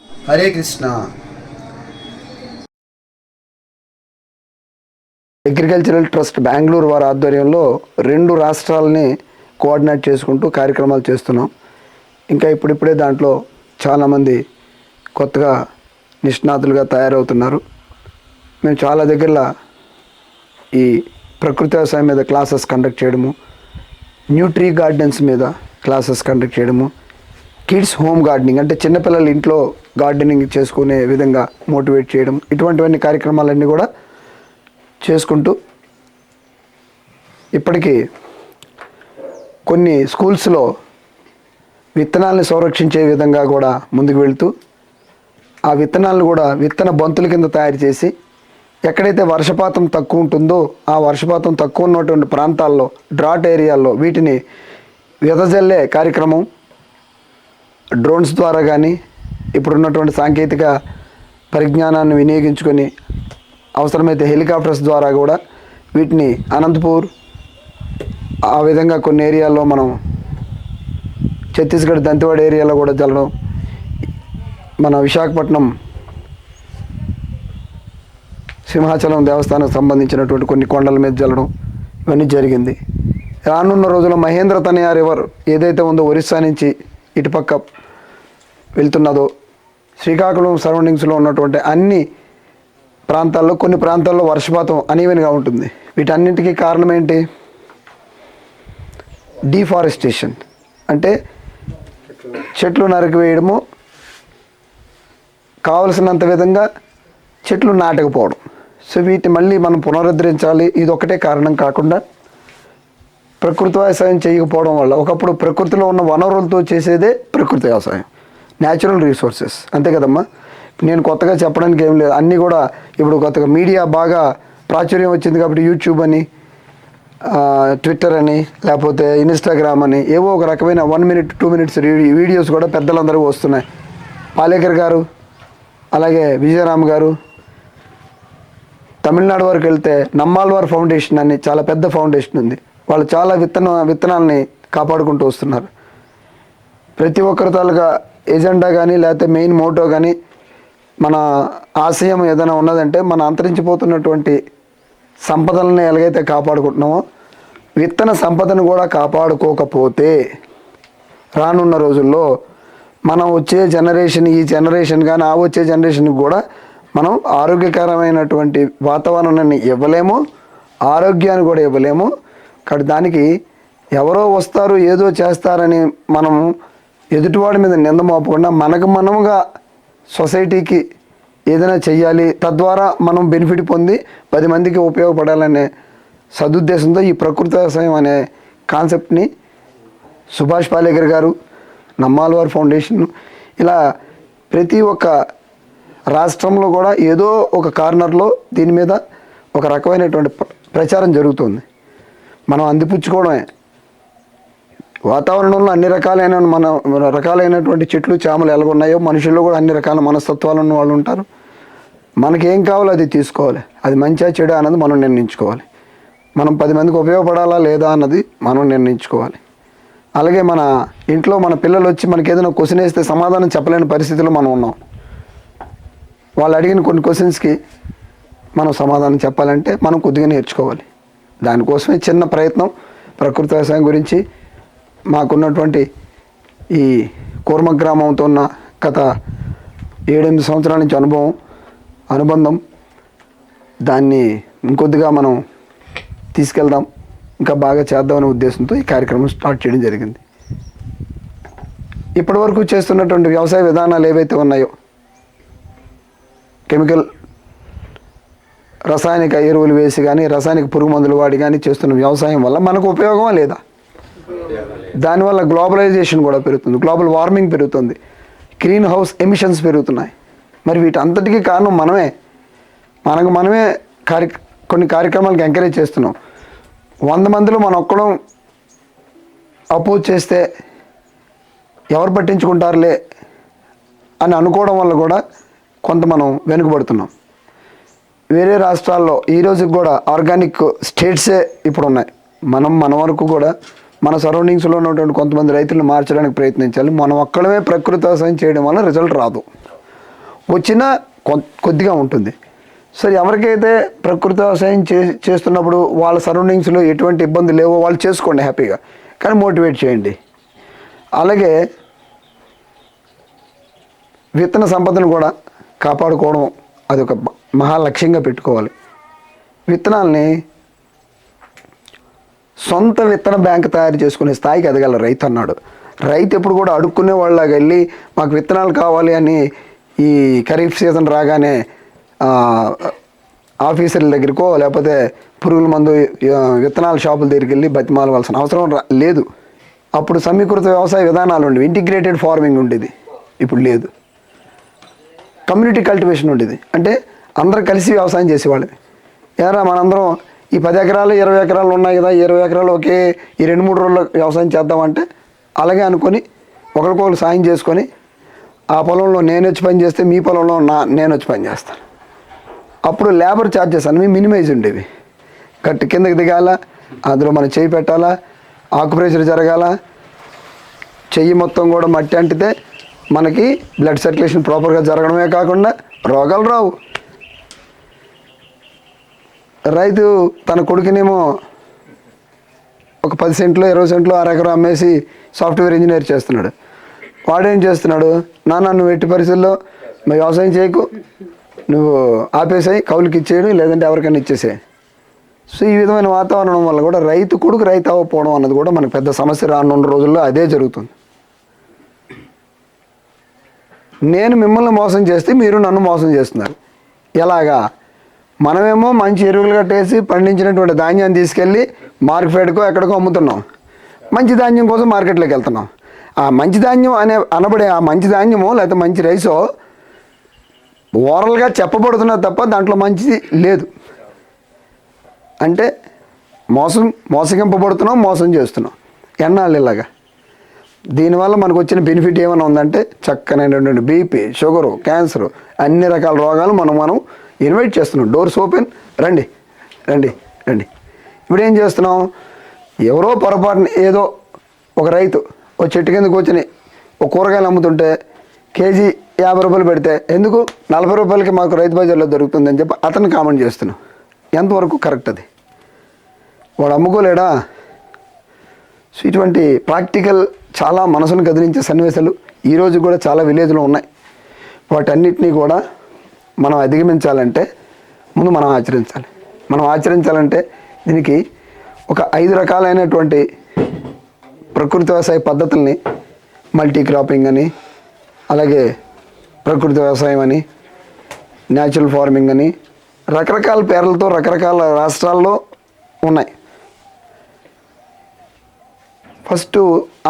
Hare Krishna. Agricultural trust Bengaluru వారి ఆధ్వర్యంలో 2 రాష్ట్రాలని coordinate చేసుకుంటూ కార్యక్రమాలు చేస్తున్నాం. ఇంకా ఇప్పుడిప్పుడే దాంట్లో చాలామంది కొత్తగా నిష్ణాతులుగా తయారవుతున్నారు. మేము చాలా దగ్గరలో ఈ ప్రకృతి వ్యవసాయం మీద క్లాసెస్ కండక్ట్ చేయడము, న్యూట్రీ గార్డెన్స్ మీద క్లాసెస్ కండక్ట్ చేయడము, కిడ్స్ హోమ్ గార్డెనింగ్ అంటే చిన్నపిల్లలు ఇంట్లో గార్డెనింగ్ చేసుకునే విధంగా మోటివేట్ చేయడం, ఇటువంటివన్నీ కార్యక్రమాలన్నీ కూడా చేసుకుంటూ ఇప్పటికీ కొన్ని స్కూల్స్లో విత్తనాలని సంరక్షించే విధంగా కూడా ముందుకు వెళ్తూ ఆ విత్తనాలను కూడా విత్తన బంతుల కింద తయారు చేసి ఎక్కడైతే వర్షపాతం తక్కువ ఉంటుందో ఆ వర్షపాతం తక్కువ ఉన్నటువంటి ప్రాంతాల్లో, డ్రాట్ ఏరియాల్లో వీటిని వెదజల్లే కార్యక్రమం డ్రోన్స్ ద్వారా కానీ ఇప్పుడున్నటువంటి సాంకేతిక పరిజ్ఞానాన్ని వినియోగించుకొని అవసరమైతే హెలికాప్టర్స్ ద్వారా కూడా వీటిని అనంతపూర్ ఆ విధంగా కొన్ని ఏరియాల్లో మనం ఛత్తీస్గఢ్ దంతెవాడ ఏరియాలో కూడా జల్లడం, మన విశాఖపట్నం సింహాచలం దేవస్థానానికి సంబంధించినటువంటి కొన్ని కొండల మీద జల్లడం ఇవన్నీ జరిగింది. రానున్న రోజుల్లో మహేంద్ర తనయా రివర్ ఏదైతే ఉందో ఒరిస్సా నుంచి ఇటుపక్క వెళ్తున్నదో శ్రీకాకుళం సరౌండింగ్స్లో ఉన్నటువంటి అన్ని ప్రాంతాల్లో కొన్ని ప్రాంతాల్లో వర్షపాతం అనీవెన్గా ఉంటుంది. వీటన్నింటికీ కారణం ఏంటి? డీఫారెస్టేషన్ అంటే చెట్లు నరికివేయడము, కావలసినంత విధంగా చెట్లు నాటకపోవడం. సో వీటిని మళ్ళీ మనం పునరుద్ధరించాలి. ఇది ఒకటే కారణం కాకుండా ప్రకృతి వ్యవసాయం చేయకపోవడం వల్ల ఒకప్పుడు ప్రకృతిలో ఉన్న వనరులతో చేసేదే ప్రకృతి వ్యవసాయం, న్యాచురల్ రిసోర్సెస్, అంతే కదమ్మా. నేను కొత్తగా చెప్పడానికి ఏం లేదు. అన్నీ కూడా ఇప్పుడు కొత్తగా మీడియా బాగా ప్రాచుర్యం వచ్చింది కాబట్టి యూట్యూబ్ అని, ట్విట్టర్ అని, లేకపోతే ఇన్స్టాగ్రామ్ అని ఏవో ఒక రకమైన 1 minute 2 minutes వీడియోస్ కూడా పెద్దలందరూ వస్తున్నాయి. పాలేకర్ గారు, అలాగే విజయరామ్ గారు, తమిళనాడు వరకు వెళ్తే నమ్మాల్వార్ ఫౌండేషన్ అని చాలా పెద్ద ఫౌండేషన్ ఉంది. వాళ్ళు చాలా విత్తనాలని కాపాడుకుంటూ వస్తున్నారు. ప్రతి ఒక్కరి తాలూకా ఎజెండా కానీ లేకపోతే మెయిన్ మోటో కానీ మన ఆశయం ఏదైనా ఉన్నదంటే మన అంతరించిపోతున్నటువంటి సంపదలను ఎలాగైతే కాపాడుకుంటున్నామో విత్తన సంపదను కూడా కాపాడుకోకపోతే రానున్న రోజుల్లో మనం వచ్చే జనరేషన్, ఈ జనరేషన్ కానీ ఆ వచ్చే జనరేషన్కి కూడా మనం ఆరోగ్యకరమైనటువంటి వాతావరణాన్ని ఇవ్వలేము, ఆరోగ్యాన్ని కూడా ఇవ్వలేము. కాబట్టి దానికి ఎవరో వస్తారు ఏదో చేస్తారని మనం ఎదుటివాడి మీద నింద మోపకుండా మనకు మనముగా సొసైటీకి ఏదైనా చెయ్యాలి, తద్వారా మనం బెనిఫిట్ పొంది 10 మందికి ఉపయోగపడాలనే సదుద్దేశంతో ఈ ప్రకృతి వ్యవసాయం అనే కాన్సెప్ట్ని సుభాష్ పాలేకర్ గారు, నమ్మాల్వార్ ఫౌండేషన్ ఇలా ప్రతి ఒక్క రాష్ట్రంలో కూడా ఏదో ఒక కార్నర్లో దీని మీద ఒక రకమైనటువంటి ప్రచారం జరుగుతుంది. మనం అందిపుచ్చుకోవడమే. వాతావరణంలో అన్ని రకాలైనటువంటి చెట్లు చేమలు ఎలాగున్నాయో మనుషుల్లో కూడా అన్ని రకాల మనస్తత్వాలు ఉన్న వాళ్ళు ఉంటారు. మనకేం కావాలో అది తీసుకోవాలి. అది మంచిగా చెడు అన్నది మనం నిర్ణయించుకోవాలి. మనం 10 మందికి ఉపయోగపడాలా లేదా అన్నది మనం నిర్ణయించుకోవాలి. అలాగే మన ఇంట్లో మన పిల్లలు వచ్చి మనకి ఏదైనా క్వశ్చన్ వేస్తే సమాధానం చెప్పలేని పరిస్థితిలో మనం ఉన్నాం. వాళ్ళు అడిగిన కొన్ని క్వశ్చన్స్కి మనం సమాధానం చెప్పాలంటే మనం కొద్దిగా నేర్చుకోవాలి. దానికోసమే చిన్న ప్రయత్నం ప్రకృతి వ్యవసాయం గురించి మాకున్నటువంటి ఈ కూర్మ గ్రామంతో ఉన్న గత 7-8 సంవత్సరాల నుంచి అనుబంధం దాన్ని ఇంకొద్దిగా మనం తీసుకెళ్దాం, ఇంకా బాగా చేద్దామనే ఉద్దేశంతో ఈ కార్యక్రమం స్టార్ట్ చేయడం జరిగింది. ఇప్పటివరకు చేస్తున్నటువంటి వ్యవసాయ విధానాలు ఏవైతే ఉన్నాయో కెమికల్ రసాయనిక ఎరువులు వేసి కానీ రసాయనిక పురుగు మందులు వాడి కానీ చేస్తున్న వ్యవసాయం వల్ల మనకు ఉపయోగమా లేదా? దానివల్ల గ్లోబలైజేషన్ కూడా పెరుగుతుంది, గ్లోబల్ వార్మింగ్ పెరుగుతుంది, గ్రీన్ హౌస్ ఎమిషన్స్ పెరుగుతున్నాయి. మరి వీటంతటికీ కారణం మనమే. మనమే కొన్ని కార్యక్రమాలకు ఎంకరేజ్ చేస్తున్నాం. 100 మందిలో మనం ఒక్కడం అపోజ్ చేస్తే ఎవరు పట్టించుకుంటారులే అని అనుకోవడం వల్ల కూడా కొంత మనం వెనుకబడుతున్నాం. వేరే రాష్ట్రాల్లో ఈ రోజుకి కూడా ఆర్గానిక్ స్టేట్సే ఇప్పుడు ఉన్నాయి. మన వరకు కూడా మన సరౌండింగ్స్లో ఉన్నటువంటి కొంతమంది రైతులను మార్చడానికి ప్రయత్నించాలి. మనం ఒక్కడమే ప్రకృతి వ్యవసాయం చేయడం వల్ల రిజల్ట్ రాదు. వచ్చినా కొద్దిగా ఉంటుంది. సో ఎవరికైతే ప్రకృతి వ్యవసాయం చేస్తున్నప్పుడు వాళ్ళ సరౌండింగ్స్లో ఎటువంటి ఇబ్బంది లేవో వాళ్ళు చేసుకోండి హ్యాపీగా, కానీ మోటివేట్ చేయండి. అలాగే విత్తన సంపదను కూడా కాపాడుకోవడం అదొక మహా లక్ష్యంగా పెట్టుకోవాలి. విత్తనాల్ని సొంత విత్తన బ్యాంక్ తయారు చేసుకునే స్థాయికి ఎదగల రైతు అన్నాడు. రైతు ఎప్పుడు కూడా అడుక్కునే వాళ్ళలాగా వెళ్ళి మాకు విత్తనాలు కావాలి అని ఈ ఖరీఫ్ సీజన్ రాగానే ఆఫీసర్ల దగ్గరకో లేకపోతే పురుగుల మందు విత్తనాల షాపుల దగ్గరికి వెళ్ళి బతిమాలవలసిన అవసరం లేదు. అప్పుడు సమీకృత వ్యవసాయ విధానాలు ఉండేవి, ఇంటిగ్రేటెడ్ ఫార్మింగ్ ఉండేది, ఇప్పుడు లేదు. కమ్యూనిటీ కల్టివేషన్ ఉండేది, అంటే అందరూ కలిసి వ్యవసాయం చేసేవాళ్ళు. ఏరా మనందరం ఈ 10 ఎకరాలు 20 ఎకరాలు ఉన్నాయి కదా, 20 ఎకరాలు ఒకే ఈ 2-3 రోజుల్లో వ్యవసాయం చేద్దామంటే అలాగే అనుకొని ఒకరికొకరు సాయం చేసుకొని ఆ పొలంలో నేను వచ్చి పని చేస్తే మీ పొలంలో నేను వచ్చి పని చేస్తాను. అప్పుడు లేబర్ ఛార్జెస్ అనేవి మినిమైజ్ ఉండేవి. గట్టి కిందకి దిగాల, అందులో మనం చేయి పెట్టాలా, ఆకుప్రెషర్ జరగాల, చెయ్యి మొత్తం కూడా మట్టి అంటితే మనకి బ్లడ్ సర్క్యులేషన్ ప్రాపర్గా జరగడమే కాకుండా రోగాలు రావు. రైతు తన కొడుకునేమో ఒక 10 సెంట్లు 20 సెంట్లు 1 ఎకరం అమ్మేసి సాఫ్ట్వేర్ ఇంజనీర్ చేస్తున్నాడు. వాడేం చేస్తున్నాడు, నాన్న నువ్వు ఎట్టి పరిస్థితుల్లో వ్యవసాయం చేయకు, నువ్వు ఆపేసాయి, కౌలుకి ఇచ్చేయడం లేదంటే ఎవరికైనా ఇచ్చేసాయి. సో ఈ విధమైన వాతావరణం వల్ల కూడా రైతు కొడుకు రైతు అవ్వకపోవడం అన్నది కూడా మనకు పెద్ద సమస్య. రానున్న రోజుల్లో అదే జరుగుతుంది. నేను మిమ్మల్ని మోసం చేస్తే మీరు నన్ను మోసం చేస్తున్నారు. ఎలాగా? మనమేమో మంచి ఎరువులు కట్టేసి పండించినటువంటి ధాన్యాన్ని తీసుకెళ్ళి మార్కెట్కో ఎక్కడికో అమ్ముతున్నాం. మంచి ధాన్యం కోసం మార్కెట్లోకి వెళ్తున్నాం. ఆ మంచి ధాన్యం అనబడే ఆ మంచి ధాన్యమో లేకపోతే మంచి రైసో ఓరల్గా చెప్పబడుతున్నది తప్ప దాంట్లో మంచిది లేదు. అంటే మోసగింపబడుతున్నాం, మోసం చేస్తున్నాం ఎన్నాళ్ళు ఇలాగా. దీనివల్ల మనకు వచ్చిన బెనిఫిట్ ఏమైనా ఉందంటే చక్కనైనటువంటి బీపీ, షుగరు, క్యాన్సరు, అన్ని రకాల రోగాలు మనం ఇన్వైట్ చేస్తున్నాం. డోర్స్ ఓపెన్, రండి రండి రండి. ఇప్పుడు ఏం చేస్తున్నాం, ఎవరో పొరపాటున ఏదో ఒక రైతు ఒక చెట్టు కింద కూర్చొని ఒక కూరగాయలు అమ్ముతుంటే కేజీ 50 రూపాయలు పెడితే ఎందుకు 40 రూపాయలకి మాకు రైతు బజార్లో దొరుకుతుందని చెప్పి అతను కామెంట్ చేస్తున్నాం. ఎంతవరకు కరెక్ట్ అది? వాడు అమ్ముకోలేడా? సో ఇటువంటి ప్రాక్టికల్ చాలా మనసును కదిలించే సన్నివేశాలు ఈరోజు కూడా చాలా విలేజ్లో ఉన్నాయి. వాటన్నిటినీ కూడా మనం అధిగమించాలంటే ముందు మనం ఆచరించాలి. మనం ఆచరించాలంటే దీనికి ఒక 5 రకాలైనటువంటి ప్రకృతి వ్యవసాయ పద్ధతుల్ని, మల్టీ క్రాపింగ్ అని, అలాగే ప్రకృతి వ్యవసాయం అని, న్యాచురల్ ఫార్మింగ్ అని రకరకాల పేర్లతో రకరకాల రాష్ట్రాల్లో ఉన్నాయి. ఫస్ట్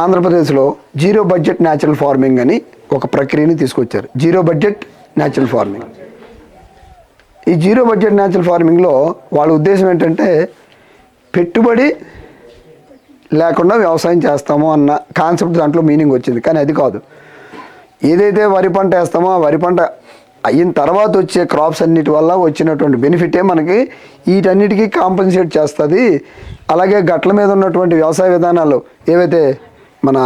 ఆంధ్రప్రదేశ్లో జీరో బడ్జెట్ న్యాచురల్ ఫార్మింగ్ అని ఒక ప్రక్రియని తీసుకొచ్చారు. Zero budget natural farming. ఈ జీరో బడ్జెట్ న్యాచురల్ ఫార్మింగ్లో వాళ్ళ ఉద్దేశం ఏంటంటే పెట్టుబడి లేకుండా వ్యవసాయం చేస్తాము అన్న కాన్సెప్ట్ దాంట్లో మీనింగ్ వచ్చింది. కానీ అది కాదు. ఏదైతే వరి పంట వేస్తామో ఆ వరి పంట అయిన తర్వాత వచ్చే క్రాప్స్ అన్నిటి వల్ల వచ్చినటువంటి బెనిఫిటే మనకి వీటన్నిటికీ కాంపెన్సేట్ చేస్తుంది. అలాగే గట్ల మీద ఉన్నటువంటి వ్యవసాయ విధానాలు ఏవైతే మన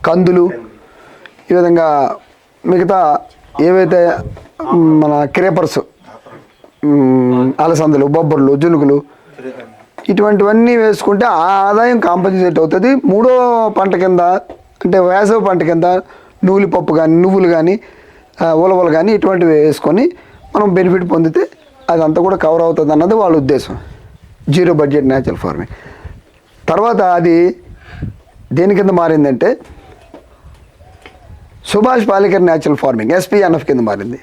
కందులు, ఈ విధంగా మిగతా ఏవైతే మన క్రేపర్స్, అలసందలు, బొబ్బర్లు, జునుగులు ఇటువంటివన్నీ వేసుకుంటే ఆ ఆదాయం కాంపెన్సేట్ అవుతుంది. మూడో పంట కింద అంటే వేసవి పంట కింద నూలిపప్పు కానీ, నువ్వులు కానీ, ఉలవలు కానీ ఇటువంటివి వేసుకొని మనం బెనిఫిట్ పొందితే అదంతా కూడా కవర్ అవుతుంది అన్నది వాళ్ళ ఉద్దేశం. Zero budget natural farming. తర్వాత అది దేని కింద మారిందంటే Subhash Palekar natural farming, SPNF కింద మారింది.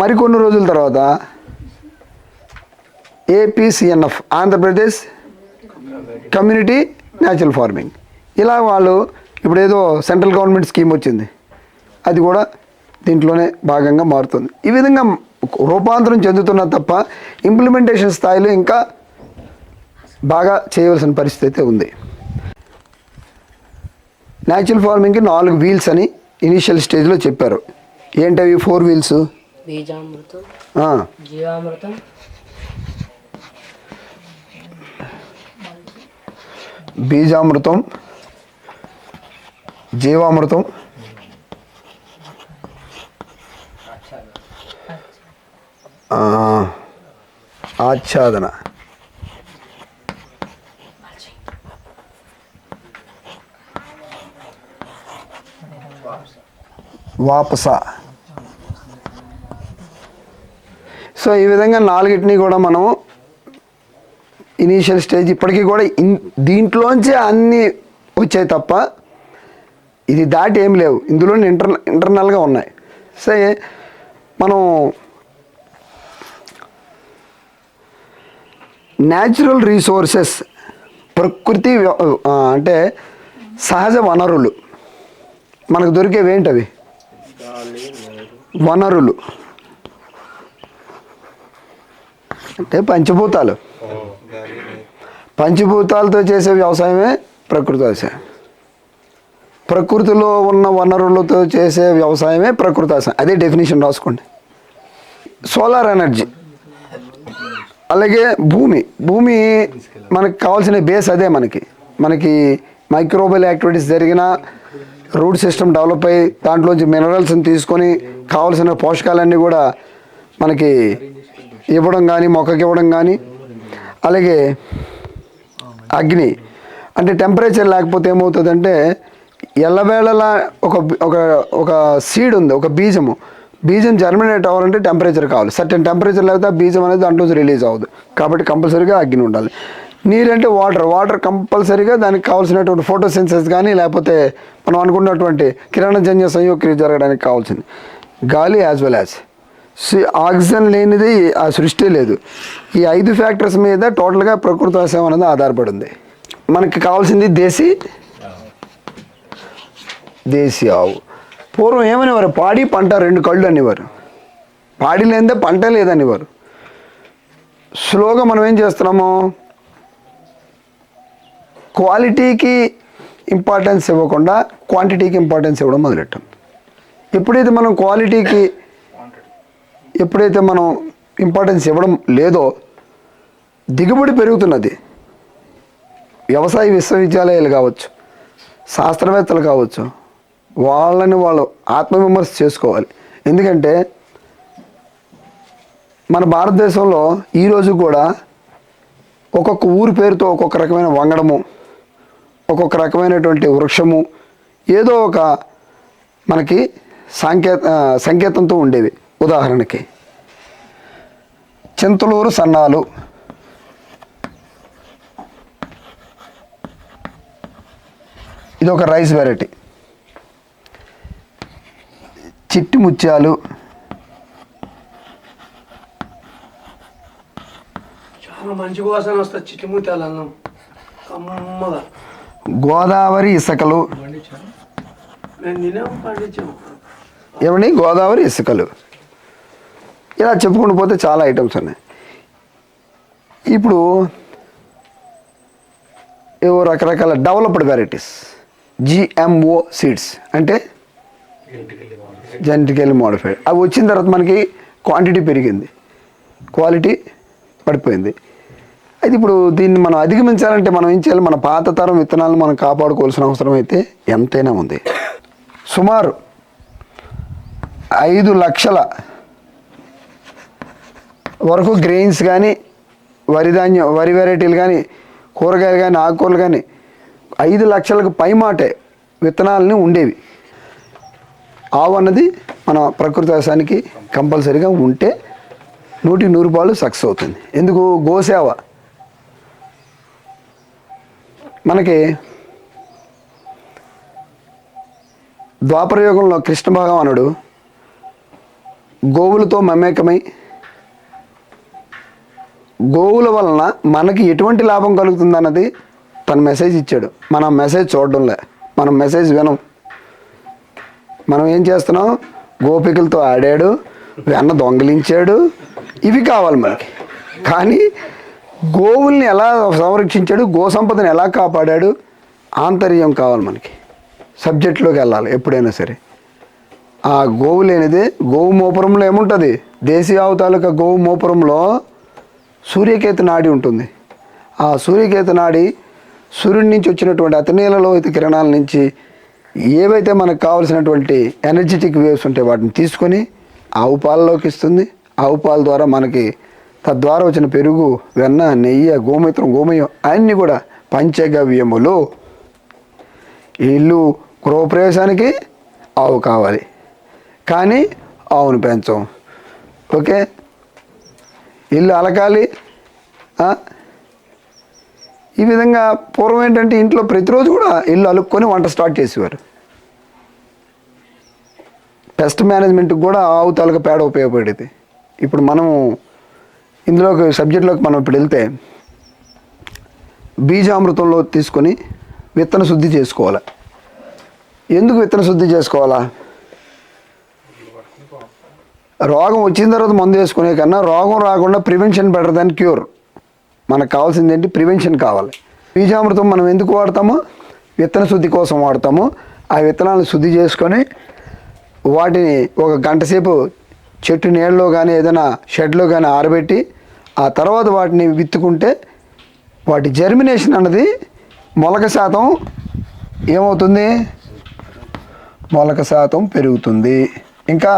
మరికొన్ని రోజుల తర్వాత APCNF, Andhra Pradesh community natural farming. ఇలా వాళ్ళు ఇప్పుడు ఏదో సెంట్రల్ గవర్నమెంట్ స్కీమ్ వచ్చింది, అది కూడా దీంట్లోనే భాగంగా మారుతుంది. ఈ విధంగా రూపాంతరం చెందుతున్నా తప్ప ఇంప్లిమెంటేషన్ స్థాయిలో ఇంకా బాగా చేయవలసిన పరిస్థితి అయితే ఉంది. న్యాచురల్ ఫార్మింగ్కి 4 వీల్స్ అని ఇనీషియల్ స్టేజ్లో చెప్పారు. ఏంటవి 4 వీల్స్? బీజామృతం, జీవామృతం, బీజామృతం, జీవామృతం, ఆచ్ఛాదన, వాపస. సో ఈ విధంగా నాలుగిటిని కూడా మనం ఇనీషియల్ స్టేజ్ ఇప్పటికీ కూడా దీంట్లోంచి అన్నీ వచ్చాయి తప్ప ఇది దాటి ఏం లేవు, ఇందులో ఇంటర్నల్గా ఉన్నాయి. సో మనం న్యాచురల్ రీసోర్సెస్, ప్రకృతి అంటే సహజ వనరులు మనకు దొరికేవి ఏంటవి? వనరులు అంటే పంచభూతాలు. పంచభూతాలతో చేసే వ్యవసాయమే ప్రకృతి వ్యవసాయం. ప్రకృతిలో ఉన్న వనరులతో చేసే వ్యవసాయమే ప్రకృతి వ్యవసాయం. అదే డెఫినేషన్ రాసుకోండి. సోలార్ ఎనర్జీ, అలాగే భూమి మనకు కావాల్సిన బేస్ అదే. మనకి మైక్రోబియల్ యాక్టివిటీస్ జరిగిన రూట్ సిస్టమ్ డెవలప్ అయ్యి దాంట్లోంచి మినరల్స్ని తీసుకొని కావాల్సిన పోషకాలన్నీ కూడా మనకి ఇవ్వడం కానీ, మొక్కకి ఇవ్వడం కానీ, అలాగే అగ్ని అంటే టెంపరేచర్ లేకపోతే ఏమవుతుందంటే ఎల్లవేళలా ఒక సీడ్ ఉంది, ఒక బీజం జర్మినేట్ అవ్వాలంటే టెంపరేచర్ కావాలి. సర్టెన్ టెంపరేచర్ లేకపోతే ఆ బీజం అనేది దాంట్లో రిలీజ్ అవ్వదు. కాబట్టి కంపల్సరీగా అగ్ని ఉండాలి. నీరు అంటే వాటర్ కంపల్సరీగా దానికి కావాల్సినటువంటి ఫోటోసింథసిస్ కానీ లేకపోతే మనం అనుకున్నటువంటి కిరణజన్య సంయోగక్రియ జరగడానికి కావాల్సింది. గాలి యాజ్ వెల్ యాజ్ ఆక్సిజన్ లేనిది ఆ సృష్టి లేదు. ఈ 5 ఫ్యాక్టర్స్ మీద టోటల్గా ప్రకృతి వ్యవసాయం అనేది ఆధారపడి ఉంది. మనకి కావాల్సింది దేశీ ఆవు. పూర్వం ఏమనేవారు? పాడి పంట 2 కళ్ళు అనేవారు. పాడి లేనిదే పంట లేదనేవారు. స్లోగా మనం ఏం చేస్తున్నాము, క్వాలిటీకి ఇంపార్టెన్స్ ఇవ్వకుండా క్వాంటిటీకి ఇంపార్టెన్స్ ఇవ్వడం మొదలెట్టాం. ఎప్పుడైతే మనం ఇంపార్టెన్స్ ఇవ్వడం లేదో దిగుబడి పెరుగుతున్నది. వ్యవసాయ విశ్వవిద్యాలయాలు కావచ్చు, శాస్త్రవేత్తలు కావచ్చు, వాళ్ళు ఆత్మవిమర్శ చేసుకోవాలి. ఎందుకంటే మన భారతదేశంలో ఈరోజు కూడా ఒక్కొక్క ఊరి పేరుతో ఒక్కొక్క రకమైన వంగడము, ఒక్కొక్క రకమైనటువంటి వృక్షము, ఏదో ఒక మనకి సంకేతంతో ఉండేవి. ఉదాహరణకి చింతలూరు సన్నాలు, ఇది ఒక రైస్ వెరైటీ. చిట్టి ముత్యాలు, చాలా మంచి వాసన వస్తుంది. చిట్టి ముత్యాలు అన్నం కమ్మగా. గోదావరి ఇసుకలు, మేము తినాము, పండించాము. ఏమండి గోదావరి ఇసుకలు, ఇలా చెప్పుకుంటూ పోతే చాలా ఐటమ్స్ ఉన్నాయి. ఇప్పుడు ఏవో రకరకాల డెవలప్డ్ వెరైటీస్, GMO సీడ్స్ అంటే జెనెటికల్లీ మోడిఫైడ్. అవి వచ్చిన తర్వాత మనకి క్వాంటిటీ పెరిగింది, క్వాలిటీ పడిపోయింది. అయితే ఇప్పుడు దీన్ని మనం అధిగమించాలంటే మనం ఏం చేయాలి? మన పాత తరం విత్తనాలను మనం కాపాడుకోవాల్సిన అవసరం అయితే ఎంతైనా ఉంది. సుమారు 5 లక్షల వరకు గ్రెయిన్స్ కానీ, వరి వెరైటీలు కానీ, కూరగాయలు కానీ, ఆకుకూరలు కానీ 5 లక్షలకు పైమాటే విత్తనాలని ఉండేవి. ఆవు అన్నది మన ప్రకృతి వ్యవసాయానికి కంపల్సరీగా ఉంటే 100% సక్సెస్ అవుతుంది. ఎందుకు? గోసేవ. మనకి ద్వాపరయుగంలో కృష్ణ భగవానుడు గోవులతో మమేకమై గోవుల వలన మనకి ఎటువంటి లాభం కలుగుతుంది అన్నది తన మెసేజ్ ఇచ్చాడు. మనం మెసేజ్ చూడడంలే, మనం మెసేజ్ వినం. మనం ఏం చేస్తున్నాం? గోపికలతో ఆడాడు, వెన్న దొంగిలించాడు, ఇవి కావాలి మనకి. కానీ గోవుల్ని ఎలా సంరక్షించాడు, గో సంపదను ఎలా కాపాడాడు, ఆంతర్యం కావాలి మనకి. సబ్జెక్టులోకి వెళ్ళాలి ఎప్పుడైనా సరే. ఆ గోవు లేనిదే, గోవు మోపురంలో ఏముంటుంది? దేశీ ఆవు తాలూకా గోవు మోపురంలో సూర్యకేతు నాడి ఉంటుంది. ఆ సూర్యకేతు నాడి సూర్యుడి నుంచి వచ్చినటువంటి అతినీలలోహిత కిరణాల నుంచి ఏవైతే మనకు కావాల్సినటువంటి ఎనర్జెటిక్ వేవ్స్ ఉంటాయి వాటిని తీసుకొని ఆవు పాలలోకి ఇస్తుంది. ఆవు పాల ద్వారా మనకి తద్వారా వచ్చిన పెరుగు, వెన్న, నెయ్యి, గోమూత్రం, గోమయం అన్నీ కూడా పంచగవ్యములు. ఇల్లు గృహప్రవేశానికి ఆవు కావాలి, కానీ ఆవును పెంచం. ఓకే, ఇల్లు అలకాలి. ఈ విధంగా పూర్వం ఏంటంటే ఇంట్లో ప్రతిరోజు కూడా ఇల్లు అలుక్కొని వంట స్టార్ట్ చేసేవారు. పెస్ట్ మేనేజ్మెంట్కి కూడా ఆవు తాలూకా పేడ ఉపయోగపడేది. ఇప్పుడు మనం ఇందులోకి సబ్జెక్టులోకి మనం ఇప్పుడు వెళ్తే బీజామృతంలో తీసుకొని విత్తన శుద్ధి చేసుకోవాలి. ఎందుకు విత్తన శుద్ధి చేసుకోవాలా? రోగం వచ్చిన తర్వాత మందు వేసుకునే కన్నా రోగం రాకుండా ప్రివెన్షన్ బెటర్ దాన్ క్యూర్. మనకు కావాల్సింది ఏంటి? ప్రివెన్షన్ కావాలి. బీజామృతం మనం ఎందుకు వాడతామో? విత్తన శుద్ధి కోసం వాడతాము. ఆ విత్తనాలను శుద్ధి చేసుకొని వాటిని ఒక గంట సేపు చెట్టు నీళ్ళలో కానీ ఏదైనా షెడ్లో కానీ ఆరబెట్టి ఆ తర్వాత వాటిని విత్తుకుంటే వాటి జర్మినేషన్ అన్నది మొలక శాతం ఏమవుతుంది? మొలక శాతం పెరుగుతుంది. ఇంకా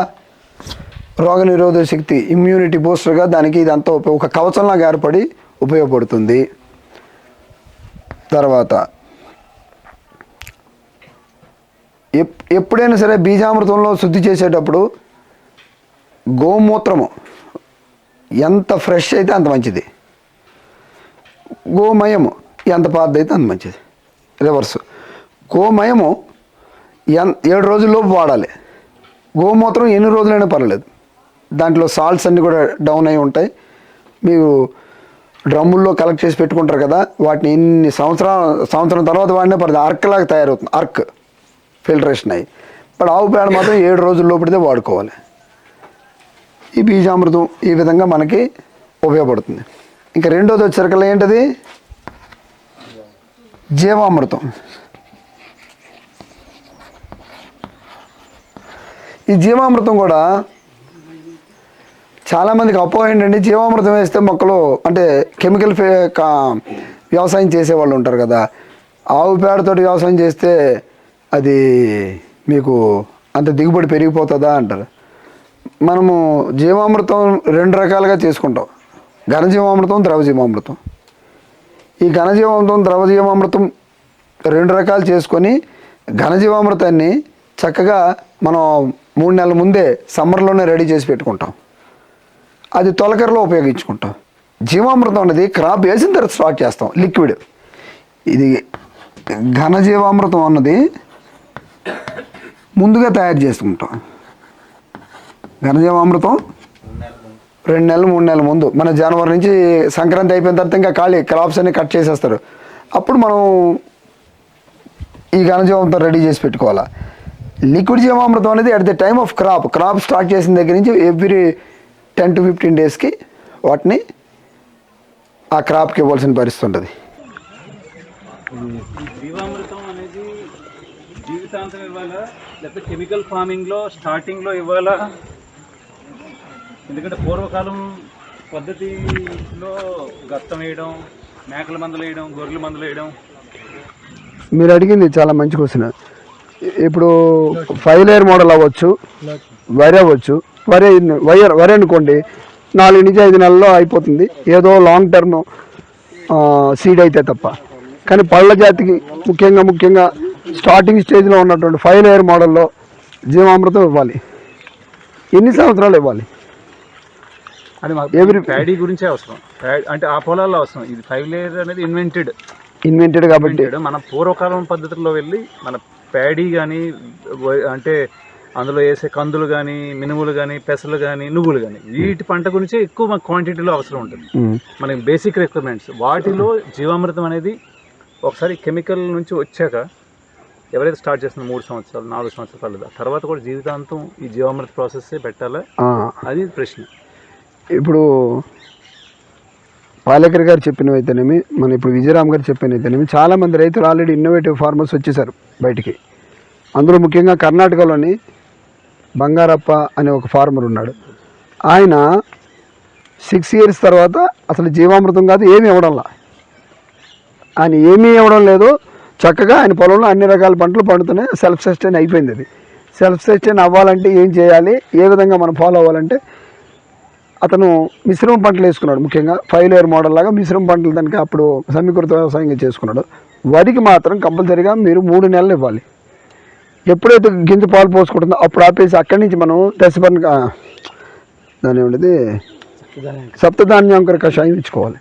రోగనిరోధక శక్తి, ఇమ్యూనిటీ బూస్టర్గా దానికి ఇదంతా ఒక కవచంలాగా ఏర్పడి ఉపయోగపడుతుంది. తర్వాత ఎప్పుడైనా సరే బీజామృతంలో శుద్ధి చేసేటప్పుడు గోమూత్రము ఎంత ఫ్రెష్ అయితే అంత మంచిది, గోమయము ఎంత పాతదైతే అంత మంచిది. రివర్స్, గోమయము 7 రోజుల్లోపు వాడాలి. గోమూత్రం ఎన్ని రోజులైనా పర్లేదు, దాంట్లో సాల్ట్స్ అన్నీ కూడా డౌన్ అయి ఉంటాయి. మీరు డ్రమ్ముల్లో కలెక్ట్ చేసి పెట్టుకుంటారు కదా, వాటిని ఇన్ని సంవత్సరం తర్వాత వాడినా పర్లేదు, అర్క్లాగా తయారవుతుంది. అర్క్ ఫిల్టరేషన్ అయ్యి. బట్ ఆవు పేడ మాత్రం 7 రోజుల లోపలిదే వాడుకోవాలి. ఈ బీజామృతం ఈ విధంగా మనకి ఉపయోగపడుతుంది. ఇంకా రెండోది వచ్చేసరికి ఏంటది? జీవామృతం. ఈ జీవామృతం కూడా చాలామందికి అపోహ ఏంటంటే జీవామృతం వేస్తే మొక్కలు అంటే కెమికల్ వ్యవసాయం చేసేవాళ్ళు ఉంటారు కదా, ఆవు పేడతోటి వ్యవసాయం చేస్తే అది మీకు అంత దిగుబడి పెరిగిపోతుందా అంటారు. మనము జీవామృతం 2 రకాలుగా చేసుకుంటాం, ఘనజీవామృతం, ద్రవజీవామృతం. ఈ ఘనజీవామృతం, ద్రవజీవామృతం 2 రకాలు చేసుకొని ఘనజీవామృతాన్ని చక్కగా మనం 3 నెలల ముందే సమ్మర్లోనే రెడీ చేసి పెట్టుకుంటాం. అది తొలకరలో ఉపయోగించుకుంటాం. జీవామృతం అనేది క్రాప్ వేసిన తర్వాత స్టార్ట్ చేస్తాం, లిక్విడ్. ఇది ఘనజీవామృతం అన్నది ముందుగా తయారు చేసుకుంటాం. ఘనజీవామృతం 2 నెలలు 3 నెలల ముందు, మన జనవరి నుంచి సంక్రాంతి అయిపోయిన తర్వాత ఇంకా క్రాప్స్ అన్ని కట్ చేసేస్తారు. అప్పుడు మనం ఈ ఘనజీవామృతం రెడీ చేసి పెట్టుకోవాలా. లిక్విడ్ జీవామృతం అనేది at the time of crop start చేసిన దగ్గర నుంచి ఎవ్రీ 10 to 15 డేస్కి వాటిని ఆ క్రాప్కి ఇవ్వాల్సిన పరిస్థితి ఉంటుంది. జీవామృతం అనేది జీవితాంతం ఇవ్వాలా, లేకపోతే కెమికల్ ఫార్మింగ్లో స్టార్టింగ్లో ఇవ్వాలా? ఎందుకంటే పూర్వకాలం పద్ధతిలో గత్తం వేయడం, మేకల మందులు వేయడం, గొర్రెల మందులు వేయడం. మీరు అడిగింది చాలా మంచి క్వశ్చన్. ఇప్పుడు 5 లేయర్ మోడల్ అవ్వచ్చు, వరి అవ్వచ్చు. వరి అనుకోండి 4 నుంచి 5 నెలల్లో అయిపోతుంది, ఏదో లాంగ్ టర్మ్ సీడ్ అయితే తప్ప. కానీ పళ్ళ జాతికి ముఖ్యంగా స్టార్టింగ్ స్టేజ్లో ఉన్నటువంటి 5 లేయర్ మోడల్లో జీవామృతం ఇవ్వాలి. ఎన్ని సంవత్సరాలు ఇవ్వాలి? అది ప్యాడీ గురించే అవసరం, అంటే ఆ పొలాల్లో అవసరం. ఇది 5 లేయర్ అనేది ఇన్వెంటెడ్ కాబట్టి మన పూర్వకాలం పద్ధతుల్లో వెళ్ళి మన ప్యాడీ కానీ, అంటే అందులో వేసే కందులు కానీ, మినుములు కానీ, పెసలు కానీ, నువ్వులు కానీ, వీటి పంట గురించే ఎక్కువ క్వాంటిటీలో అవసరం ఉంటుంది. మనకి బేసిక్ రిక్వైర్మెంట్స్ వాటిలో జీవామృతం అనేది ఒకసారి కెమికల్ నుంచి వచ్చాక ఎవరైతే స్టార్ట్ చేస్తున్న 3 సంవత్సరాలు 4 సంవత్సరాలు పర్లేదు, ఆ తర్వాత కూడా జీవితాంతం ఈ జీవామృత ప్రాసెస్ పెట్టాలా? అది ప్రశ్న. ఇప్పుడు పాలేకర్ గారు చెప్పినవైతేనేమి, మన ఇప్పుడు విజయరామ్ గారు చెప్పినవైతేనేమి, చాలామంది రైతులు ఆల్రెడీ ఇన్నోవేటివ్ ఫార్మర్స్ వచ్చేసారు బయటికి. అందులో ముఖ్యంగా కర్ణాటకలోని బంగారప్ప అనే ఒక ఫార్మర్ ఉన్నాడు. ఆయన 6 years తర్వాత అసలు జీవామృతం కాదు ఏమీ ఇవ్వడంలా, ఆయన ఏమీ ఇవ్వడం లేదు. చక్కగా ఆయన పొలంలో అన్ని రకాల పంటలు పండుతున్నాయి, సెల్ఫ్ సస్టైన్ అయిపోయింది. అది సెల్ఫ్ సస్టైన్ అవ్వాలంటే ఏం చేయాలి, ఏ విధంగా మనం ఫాలో అవ్వాలంటే అతను మిశ్రమ పంటలు వేసుకున్నాడు, ముఖ్యంగా 5 లేయర్ మోడల్ లాగా మిశ్రమ పంటలు దానికి అప్పుడు సమీకృత వ్యవసాయంగా చేసుకున్నాడు. వరికి మాత్రం కంపల్సరీగా మీరు 3 నెలలు ఇవ్వాలి. ఎప్పుడైతే గింజ పాలు పోసుకుంటుందో అప్పుడు ఆపేసి అక్కడి నుంచి మనం దశపర్ణ దాని ఏమిటి సప్తధాన్యాంకుర కషాయం ఇచ్చుకోవాలి.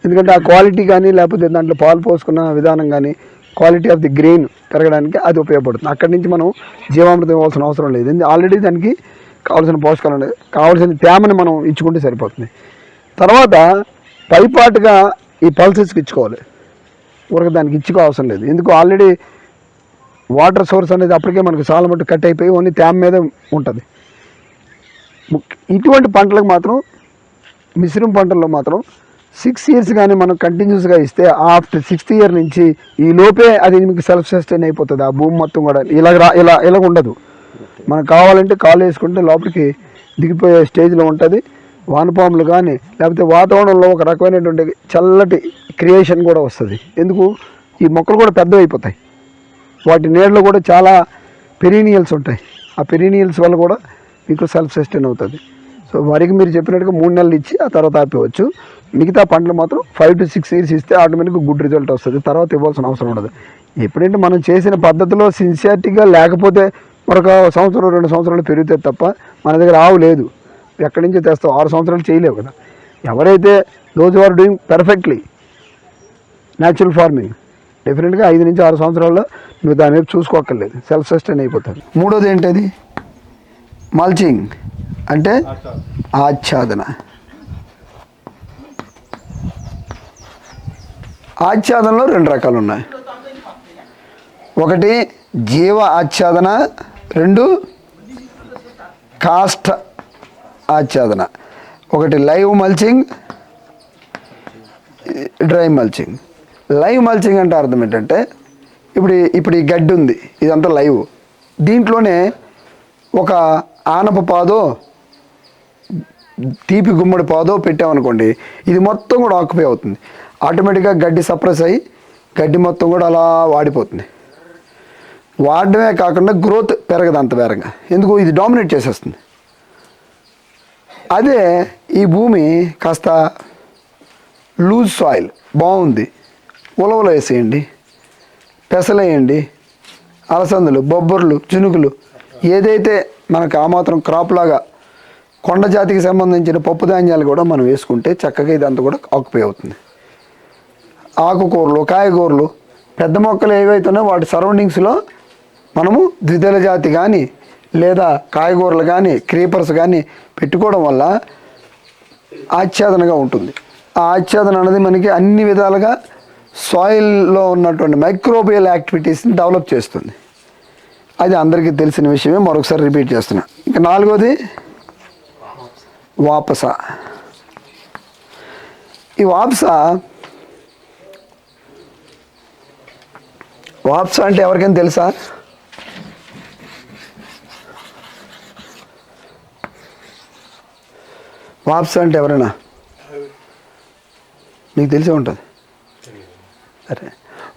ఎందుకంటే ఆ క్వాలిటీ కానీ లేకపోతే దాంట్లో పాలు పోసుకున్న విధానం కానీ క్వాలిటీ ఆఫ్ ది గ్రెయిన్ పెరగడానికి అది ఉపయోగపడుతుంది. అక్కడి నుంచి మనం జీవామృతం ఇవ్వాల్సిన అవసరం లేదు. ఆల్రెడీ దానికి కావాల్సిన పోషకాలు ఉన్నాయి, కావాల్సిన తేమని మనం ఇచ్చుకుంటే సరిపోతుంది. తర్వాత పైపాటుగా ఈ పల్సెస్కి ఇచ్చుకోవాలి, ఊరికి దానికి ఇచ్చుకో అవసరం లేదు. ఎందుకు ఆల్రెడీ వాటర్ సోర్స్ అనేది అప్పటికే మనకు చాలా మట్టు కట్ అయిపోయి ఓన్లీ తేమ మీద ఉంటుంది. ఇటువంటి పంటలకు మాత్రం మిశ్రమ పంటల్లో మాత్రం 6 ఇయర్స్ కానీ మనం కంటిన్యూస్గా ఇస్తే ఆఫ్టర్ 6th ఇయర్ నుంచి ఈ లోపే అది మీకు సెల్ఫ్ సస్టైన్ అయిపోతుంది. ఆ భూమి మొత్తం కూడా ఇలా ఉండదు. మనకు కావాలంటే కాలు వేసుకుంటే లోపలికి దిగిపోయే స్టేజ్లో ఉంటుంది. వానపాములు కానీ లేకపోతే వాతావరణంలో ఒక రకమైనటువంటి చల్లటి క్రియేషన్ కూడా వస్తుంది. ఎందుకు ఈ మొక్కలు కూడా పెద్దవి అయిపోతాయి, వాటి నీడలో కూడా చాలా పెరీనియల్స్ ఉంటాయి. ఆ పెరీనియల్స్ వల్ల కూడా మీకు సెల్ఫ్ సస్టైన్ అవుతుంది. సో వరికి మీరు చెప్పినట్టుగా 3 నెలలు ఇచ్చి ఆ తర్వాత ఆపేయవచ్చు. మిగతా పంటలు మాత్రం 5 to 6 ఇయర్స్ ఇస్తే ఆటోమేటిక్గా గుడ్ రిజల్ట్ వస్తుంది. తర్వాత ఇవ్వాల్సిన అవసరం ఉండదు. ఎప్పుడంటే మనం చేసిన పద్ధతిలో సిన్సియారిటీగా లేకపోతే మరొక 1 సంవత్సరం 2 సంవత్సరాలు పెరుగుతాయి తప్ప మన దగ్గర ఆవు లేదు, ఎక్కడి నుంచి తెస్తావు? 6 సంవత్సరాలు చేయలేవు కదా. ఎవరైతే those are doing perfectly natural farming, డెఫినెట్గా 5 నుంచి 6 సంవత్సరాల్లో నువ్వు దాని వైపు చూసుకోక్కర్లేదు, సెల్ఫ్ సస్టైన్ అయిపోతుంది. మూడోది ఏంటది? మల్చింగ్ అంటే ఆచ్ఛాదన. ఆచ్ఛాదనలో 2 రకాలు ఉన్నాయి. ఒకటి జీవ ఆచ్ఛాదన, 2 కాష్ట ఆచ్ఛాదన. ఒకటి live mulching, dry mulching. Live mulching అంటే అర్థం ఏంటంటే ఇప్పుడు ఈ గడ్డి ఉంది, ఇదంతా లైవ్. దీంట్లోనే ఒక ఆనప పాదో తీపి గుమ్మడి పాదో పెట్టామనుకోండి, ఇది మొత్తం కూడా ఆక్యుపై అవుతుంది. ఆటోమేటిక్గా గడ్డి సప్రెస్ అయ్యి గడ్డి మొత్తం కూడా అలా వాడిపోతుంది. వాడడమే కాకుండా గ్రోత్ పెరగదు అంత వేరంగా, ఎందుకు ఇది డామినేట్ చేసేస్తుంది. అదే ఈ భూమి కాస్త లూజ్ సాయిల్ బాగుంది, ఉలవలు వేసేయండి, పెసలేయండి, అలసందలు, బొబ్బర్లు, చినుకులు, ఏదైతే మనకు ఆ మాత్రం క్రాప్ లాగా కొండ జాతికి సంబంధించిన పప్పు ధాన్యాలు కూడా మనం వేసుకుంటే చక్కగా ఇదంతా కూడా ఆక్యుపై అవుతుంది. ఆకుకూరలు, కాయగూరలు, పెద్ద మొక్కలు ఏవైతున్నాయో వాటి సరౌండింగ్స్లో మనము ద్విదళ జాతి కానీ లేదా కాయగూరలు కానీ క్రీపర్స్ కానీ పెట్టుకోవడం వల్ల ఆచ్ఛాదనగా ఉంటుంది. ఆ ఆచ్ఛాదన అనేది మనకి అన్ని విధాలుగా సాయిల్లో ఉన్నటువంటి మైక్రోబియల్ యాక్టివిటీస్ని డెవలప్ చేస్తుంది. అది అందరికీ తెలిసిన విషయమే, మరొకసారి రిపీట్ చేస్తున్నా. ఇంకా 4వది వాపస. ఈ వాపస అంటే ఎవరికైనా తెలుసా? వాప్స్ అంటే ఎవరైనా మీకు తెలిసే ఉంటుంది. సరే,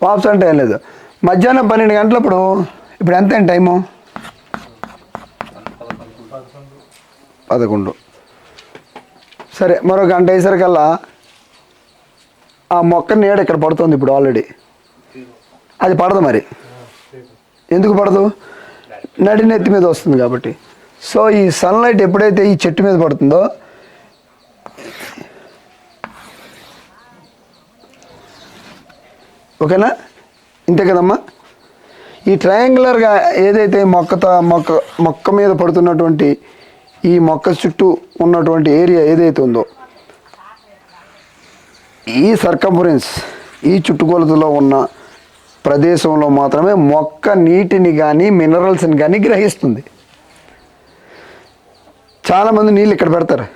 వాప్స్ అంటే ఏం లేదు, మధ్యాహ్నం 12 గంటలప్పుడు, ఇప్పుడు ఎంత టైము? 11. సరే, మరో గంట అయ్యేసరికల్లా ఆ మొక్క నీడ ఇక్కడ పడుతుంది. ఇప్పుడు ఆల్రెడీ అది పడదు. మరి ఎందుకు పడదు? నడినెత్తి మీద వస్తుంది కాబట్టి. సో ఈ సన్లైట్ ఎప్పుడైతే ఈ చెట్టు మీద పడుతుందో, ఓకేనా? ఇంతే కదమ్మా. ఈ ట్రయాంగులర్గా ఏదైతే మొక్క మీద పడుతున్నటువంటి ఈ మొక్క చుట్టూ ఉన్నటువంటి ఏరియా ఏదైతే ఉందో, ఈ సర్కంఫరెన్స్, ఈ చుట్టుకొలతలో ఉన్న ప్రదేశంలో మాత్రమే మొక్క నీటిని కానీ మినరల్స్ని కానీ గ్రహిస్తుంది. చాలామంది నీళ్ళు ఇక్కడ పెడతారు,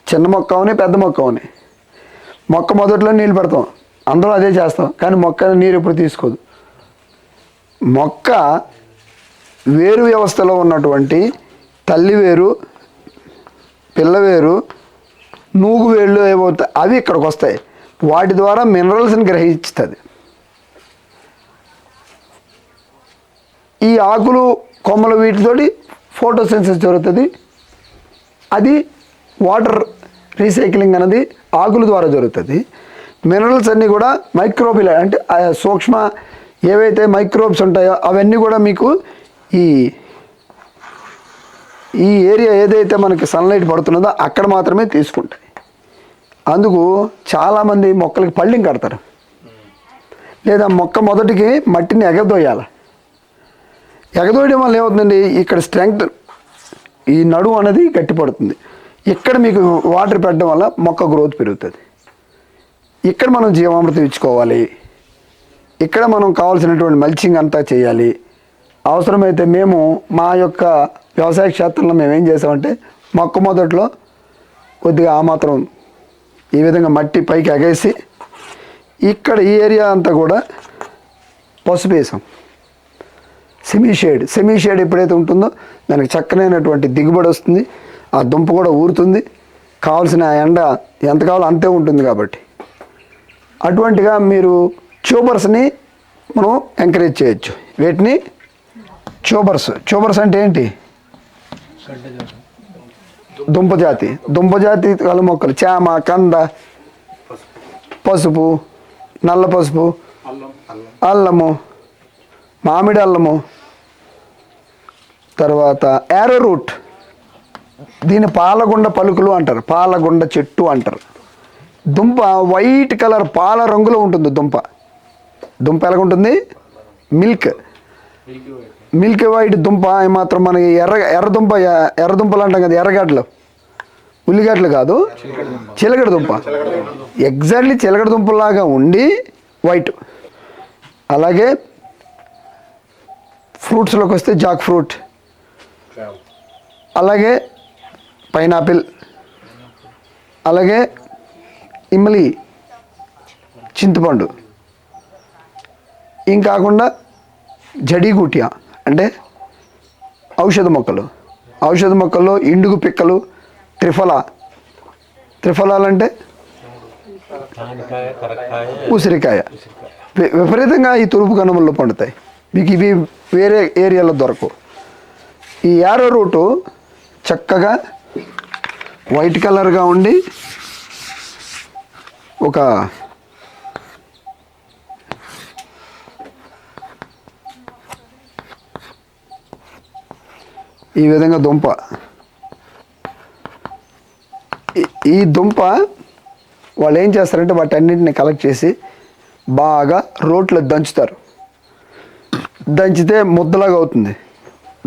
చిన్న మొక్క అవని పెద్ద మొక్క అవని. మొక్క మొదట్లో నీళ్ళు పెడతాం, అందరూ అదే చేస్తాం, కానీ మొక్క నీరు ఎప్పుడు తీసుకోదు. మొక్క వేరు వ్యవస్థలో ఉన్నటువంటి తల్లి వేరు, పిల్ల వేరు, నూగు వేళ్ళు ఏమవుతాయి, అవి ఇక్కడికి వస్తాయి. వాటి ద్వారా మినరల్స్ని గ్రహిస్తుంది. ఈ ఆకులు, కొమ్మలు, వీటితోటి ఫోటోసింథసిస్ జరుగుతుంది. అది వాటర్ రీసైక్లింగ్ అనేది ఆకుల ద్వారా జరుగుతుంది. మినరల్స్ అన్నీ కూడా మైక్రోబిల్ అంటే సూక్ష్మ ఏవైతే మైక్రోబ్స్ ఉంటాయో అవన్నీ కూడా మీకు ఈ ఏరియా ఏదైతే మనకి సన్లైట్ పడుతున్నదో అక్కడ మాత్రమే తీసుకుంటాయి. అందుకు చాలామంది మొక్కలకి పళ్ళింగ్ కడతారు, లేదా మొక్క మొదటికి మట్టిని ఎగదోయాలి. ఎగదోయడం వల్ల ఏమవుతుందండి, ఇక్కడ స్ట్రెంగ్త్ ఈ నడుము అనేది గట్టిపడుతుంది. ఇక్కడ మీకు వాటర్ పెట్టడం వల్ల మొక్క గ్రోత్ పెరుగుతుంది. ఇక్కడ మనం జీవామృతం ఇచ్చుకోవాలి. ఇక్కడ మనం కావాల్సినటువంటి మల్చింగ్ అంతా చేయాలి. అవసరమైతే మేము మా యొక్క వ్యవసాయ క్షేత్రంలో మేము ఏం చేసామంటే మొక్క మొదట్లో కొద్దిగా ఆ మాత్రం ఈ విధంగా మట్టి పైకి ఎగేసి ఇక్కడ ఈ ఏరియా అంతా కూడా పసుపు వేసాం. సెమీ షేడ్ ఎప్పుడైతే ఉంటుందో దానికి చక్కనైనటువంటి దిగుబడి వస్తుంది. ఆ దుంప కూడా ఊరుతుంది. కావాల్సిన ఎండ ఎంత కావాలో అంతే ఉంటుంది. కాబట్టి అటువంటిగా మీరు ట్యూబర్స్ని మనం ఎంకరేజ్ చేయొచ్చు. వీటిని ట్యూబర్స్ అంటే ఏంటి? దుంపజాతి కల మొక్కలు, చామ, కంద, పసుపు, నల్ల పసుపు, అల్లము, మామిడి అల్లము, తర్వాత యారో రూట్, దీని పాలగుండ పలుకులు అంటారు, పాలగుండ చెట్టు అంటారు. దుంప వైట్ కలర్ పాల రంగులో ఉంటుంది. దుంప ఎలాగుంటుంది? మిల్క్ వైట్ దుంప. మాత్రం మనకి ఎర్రదుంపలు అంటాం కదా, ఎర్రగడ్డలు, ఉల్లిగడ్డలు కాదు, చిలకడ దుంప. ఎగ్జాక్ట్లీ చిలకడ దుంపలాగా ఉండి వైట్. అలాగే ఫ్రూట్స్లోకి వస్తే జాక్ ఫ్రూట్, అలాగే పైనాపిల్, అలాగే ఇమ్లి, చింతపండు, ఇంకాకుండా జడీగూటియా అంటే ఔషధ మొక్కల్లో ఇండుగు పిక్కలు, త్రిఫలాలంటే ఉసిరికాయ విపరీతంగా ఈ తూర్పు కనుమల్లో పండుతాయి. మీకు ఇవి వేరే ఏరియాలో దొరకవు. ఈ యారో రూటు చక్కగా వైట్ కలర్గా ఉండి ఒక ఈ విధంగా దుంప. ఈ దుంప వాళ్ళు ఏం చేస్తారంటే వాటన్నింటిని కలెక్ట్ చేసి బాగా రోట్లో దంచుతారు. దంచితే ముద్దలాగా అవుతుంది.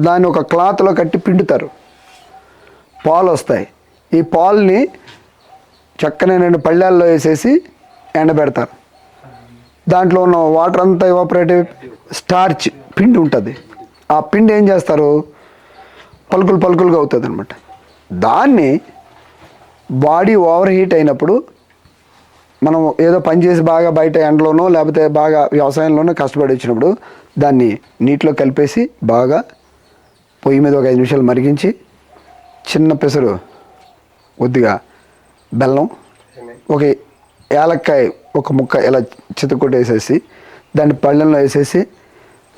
దాన్ని ఒక క్లాత్లో కట్టి పిండుతారు. పాలు వస్తాయి. ఈ పాలుని చక్కనైన పళ్ళాల్లో వేసేసి ఎండబెడతారు. దాంట్లో ఉన్న వాటర్ అంతా ఎవాపరేటివ్ స్టార్చ్ పిండి ఉంటుంది. ఆ పిండి ఏం చేస్తారు, పలుకులుగా అవుతుంది అనమాట. దాన్ని బాడీ ఓవర్ హీట్ అయినప్పుడు మనం ఏదో పని చేసి బాగా బయట ఎండలోనో లేకపోతే బాగా వ్యవసాయంలోనో కష్టపడి వచ్చినప్పుడు దాన్ని నీటిలో కలిపేసి బాగా పొయ్యి మీద ఒక 5 నిమిషాలు మరిగించి చిన్న పెసరు, కొద్దిగా బెల్లం, ఒక యాలక్కాయ ఒక ముక్క ఇలా చితకొట్టేసేసి దాన్ని పళ్ళెంలో వేసేసి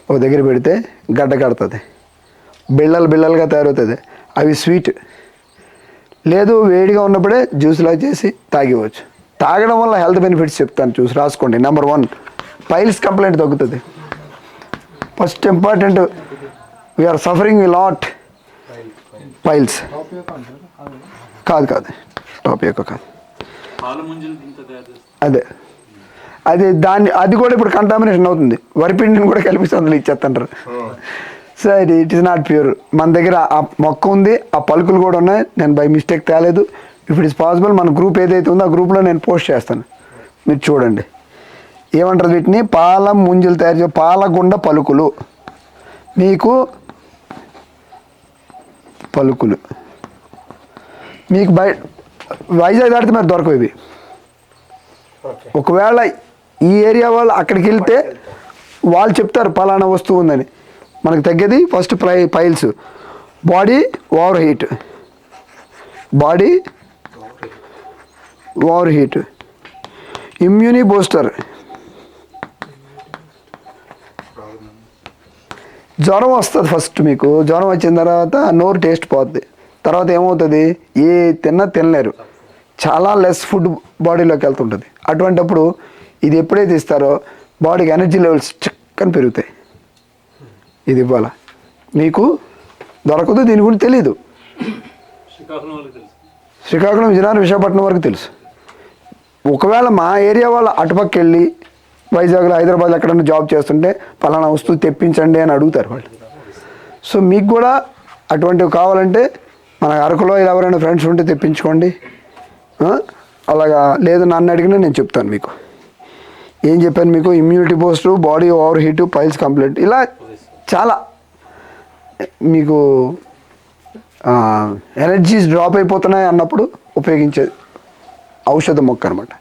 ఒక దగ్గర పెడితే గడ్డ కడుతుంది. బిళ్ళలుగా తయారవుతుంది. అవి స్వీట్. లేదు వేడిగా ఉన్నప్పుడే జ్యూస్లా చేసి తాగివచ్చు. తాగడం వల్ల హెల్త్ బెనిఫిట్స్ చెప్తాను, చూసి రాసుకోండి. నెంబర్ 1, పైల్స్ కంప్లైంట్ తగ్గుతుంది. ఫస్ట్ ఇంపార్టెంట్, వీఆర్ సఫరింగ్ వి లాట్ పైల్స్. కాదు టాపిక్ కాదు, అది కూడా ఇప్పుడు కంటామినేషన్ అవుతుంది. వరిపిండిని కూడా కలిపి అందులో ఇచ్చేస్తుంటారు. So it is not pure. మన దగ్గర ఆ మొక్క ఉంది, ఆ పలుకులు కూడా ఉన్నాయి. నేను బై మిస్టేక్ తేలేదు. ఇఫ్ ఇట్ ఇస్ పాసిబుల్ మన గ్రూప్ ఏదైతే ఉందో ఆ గ్రూప్లో నేను పోస్ట్ చేస్తాను, మీరు చూడండి. ఏమంటారు వీటిని? పాల ముంజలు తయారు చేసే పాలగుండ పలుకులు. మీకు వైజాగ్ దాటితే మరి దొరకవు ఇవి. ఒకవేళ ఈ ఏరియా వాళ్ళు అక్కడికి వెళ్తే వాళ్ళు చెప్తారు పలానా వస్తువు ఉందని. మనకు తగ్గేది first piles, body over heat, immunity booster, జ్వరం వస్తుంది. ఫస్ట్ మీకు జ్వరం వచ్చిన తర్వాత నోరు టేస్ట్ పోద్ది. తర్వాత ఏమవుతుంది, ఏ తినలేరు, చాలా లెస్ ఫుడ్ బాడీలోకి వెళ్తుంటుంది. అటువంటప్పుడు ఇది ఎప్పుడైతే ఇస్తారో బాడీకి ఎనర్జీ లెవెల్స్ చక్కని పెరుగుతాయి. ఇది ఇవ్వాలా మీకు దొరకదు, దీని గురించి తెలీదు. శ్రీకాకుళం, విజయనగరం, విశాఖపట్నం వరకు తెలుసు. ఒకవేళ మా ఏరియా వాళ్ళు అటుపక్క వెళ్ళి వైజాగ్లో, హైదరాబాద్లో ఎక్కడైనా జాబ్ చేస్తుంటే పలానా వస్తువు తెప్పించండి అని అడుగుతారు వాళ్ళు. సో మీకు కూడా అటువంటివి కావాలంటే మన అరకులో ఎవరైనా ఫ్రెండ్స్ ఉంటే తెప్పించుకోండి. అలాగా లేదు నన్ను అడిగినా నేను చెప్తాను మీకు. ఏం చెప్పాను మీకు, immunity Boost, body over heat, piles complaint, ఇలా చాలా మీకు ఎనర్జీస్ డ్రాప్ అయిపోతున్నాయి అన్నప్పుడు ఉపయోగించే ఔషధ మొక్క అనమాట.